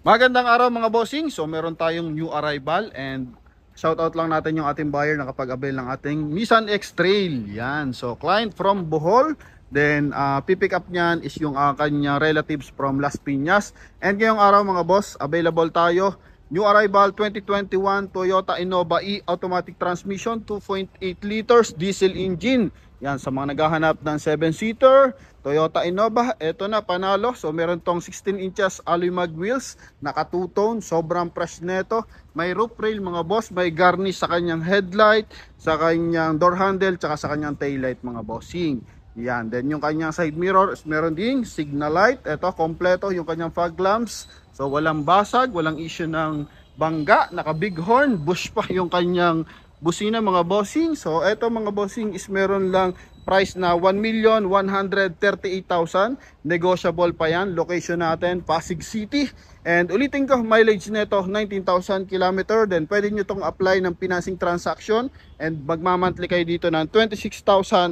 Magandang araw mga bossing. So meron tayong new arrival and shoutout lang natin yung ating buyer na kapag-avail ng ating Nissan X-Trail. Yan. So client from Bohol. Then pipick up niyan is yung kanya relatives from Las Piñas. And ngayong araw mga boss, available tayo. New arrival 2021 Toyota Innova E automatic transmission, 2.8 liters diesel engine. Yan, sa mga naghahanap ng 7-seater Toyota Innova, eto na, panalo. So meron tong 16 inches alloy mag wheels, naka two-tone, sobrang fresh neto. May roof rail mga boss, may garnish sa kanyang headlight, sa kanyang door handle, tsaka sa kanyang taillight mga bossing. Yan, then yung kanyang side mirror, meron ding signal light. Eto, kompleto yung kanyang fog lamps. So walang basag, walang issue ng bangga, naka big horn, bush pa yung kanyang busina mga bossing. So eto mga bossing is meron lang price na 1,138,000. Negotiable pa yan. Location natin Pasig City. And ulitin ko, mileage nito 19,000 km. Then pwede nyo tong apply ng financing transaction. And magmamonthly kayo dito ng 26,952,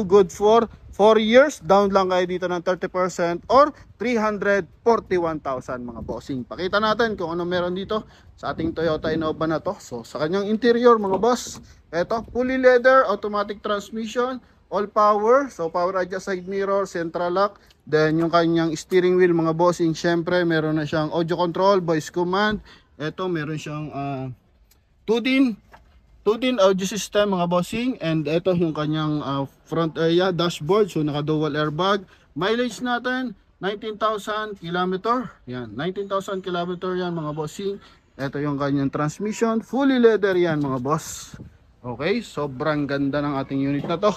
good for 4 years. Down lang kayo dito ng 30% or 341,000 mga bossing. Pakita natin kung ano meron dito sa ating Toyota Innova na to. So sa kanyang interior mga boss, eto, fully leather, automatic transmission, all power. So power adjust side mirror, central lock. Then yung kanyang steering wheel mga bossing, syempre meron na siyang audio control, voice command. Eto, meron siyang 2-din audio system mga bossing. And ito yung kanyang front area, dashboard. So naka dual airbag. Mileage natin 19,000 km. Yan, 19,000 km yan mga bossing. Ito yung kanyang transmission, fully leather yan mga boss. Okay, sobrang ganda ng ating unit na to.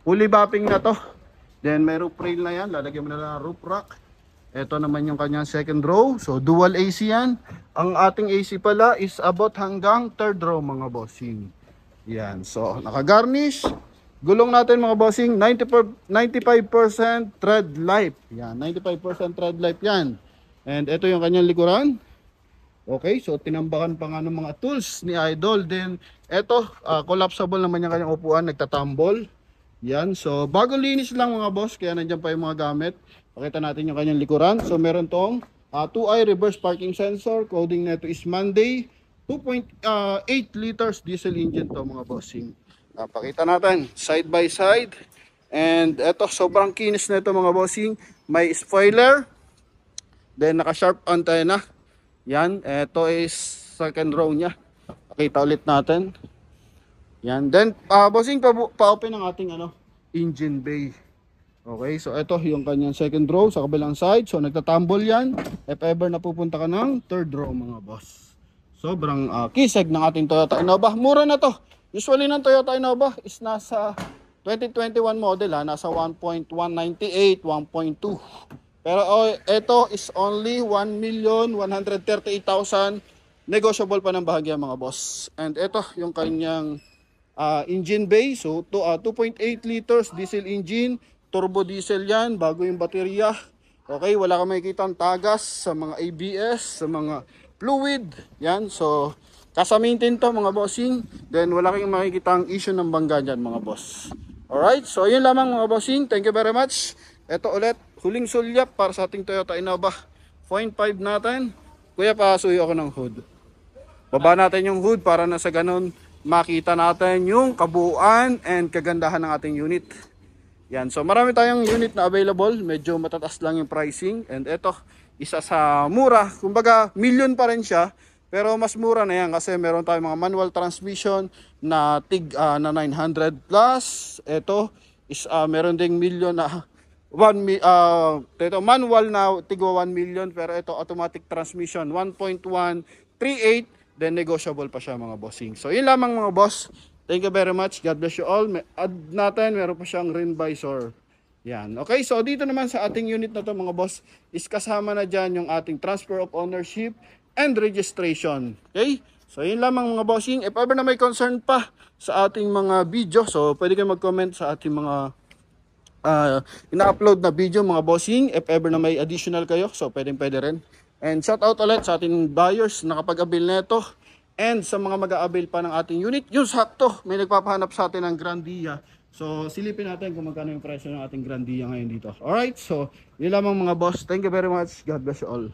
Fully mapping na to. Then may roof rail na yan, lalagyan mo na lang roof rack. Ito naman yung kanyang second row. So dual AC yan. Ang ating AC pala is about hanggang third row mga bossing. Yan, so naka-garnish. Gulong natin mga bossing, 95% tread life. Yan, 95% tread life yan. And ito yung kanyang likuran. Okay, so tinambakan pa nga ng mga tools ni Idol. Then eto, collapsible naman yung kanyang upuan, nagtatambol. Yan, so bago linis lang mga boss, kaya nandiyan pa yung mga gamit. Pakita natin yung kanyang likuran. So meron tong 2i reverse parking sensor. Coding neto is Monday. 2.8 liters diesel engine to mga bossing. Pakita natin side by side. And eto, sobrang kinis neto mga bossing. May spoiler. Then naka sharp antenna. Yan, eto is second row nya. Pakita ulit natin. Yan, then bossing pa-open ang ating engine bay. Okay, so ito yung kanyang second row sa kabilang side. So nagtatambol yan if ever napupunta ka ng third row mga boss. Sobrang kisig ng ating Toyota Innova. Mura na to. Usually ng Toyota Innova is nasa 2021 model nasa 1.198, 1.2. Pero ito is only 1,138,000. Negotiable pa ng bahagya mga boss. And ito yung kanyang engine bay. So 2.8 liters diesel engine. Turbo diesel yan. Bago yung baterya. Okay, wala kang makikitang tagas sa mga ABS, sa mga fluid. Yan. So kasa-maintain to mga bossing. Then wala kang makikitang issue ng bangga dyan mga boss. Alright, so yun lamang mga bossing. Thank you very much. Ito ulit, huling sulyap para sa ating Toyota Innova. 0.5 natin. Kuya, pasuyo ako ng hood. Baba natin yung hood para na sa ganun makita natin yung kabuuan and kagandahan ng ating unit. Yan, so marami tayong unit na available. Medyo matataas lang yung pricing. And ito, isa sa mura. Kumbaga, million pa rin siya. Pero mas mura na yan kasi meron tayong mga manual transmission na na 900 plus. Ito is meron ding million na ito manual na tigwa 1 million, pero ito automatic transmission 1.138, then negotiable pa siya mga bossing. So yun lamang mga boss. Thank you very much. God bless you all. Add natin, meron pa siyang rain visor. Yan. Okay, so dito naman sa ating unit na to mga boss is kasama na dyan yung ating transfer of ownership and registration. Okay? So yun lamang mga bossing. If ever na may concern pa sa ating mga video, so pwede kayo mag-comment sa ating mga ina-upload na video mga bossing. If ever na may additional kayo, so pwede rin. And shout out ulit sa ating buyers na kapag-avail neto. And sa mga mag-a-avail pa ng ating unit, yung sakto, may nagpapahanap sa atin ng Grandia So silipin natin kung magkano yung presyo ng ating Grandia ngayon dito. Alright, so yun lamang mga boss. Thank you very much. God bless you all.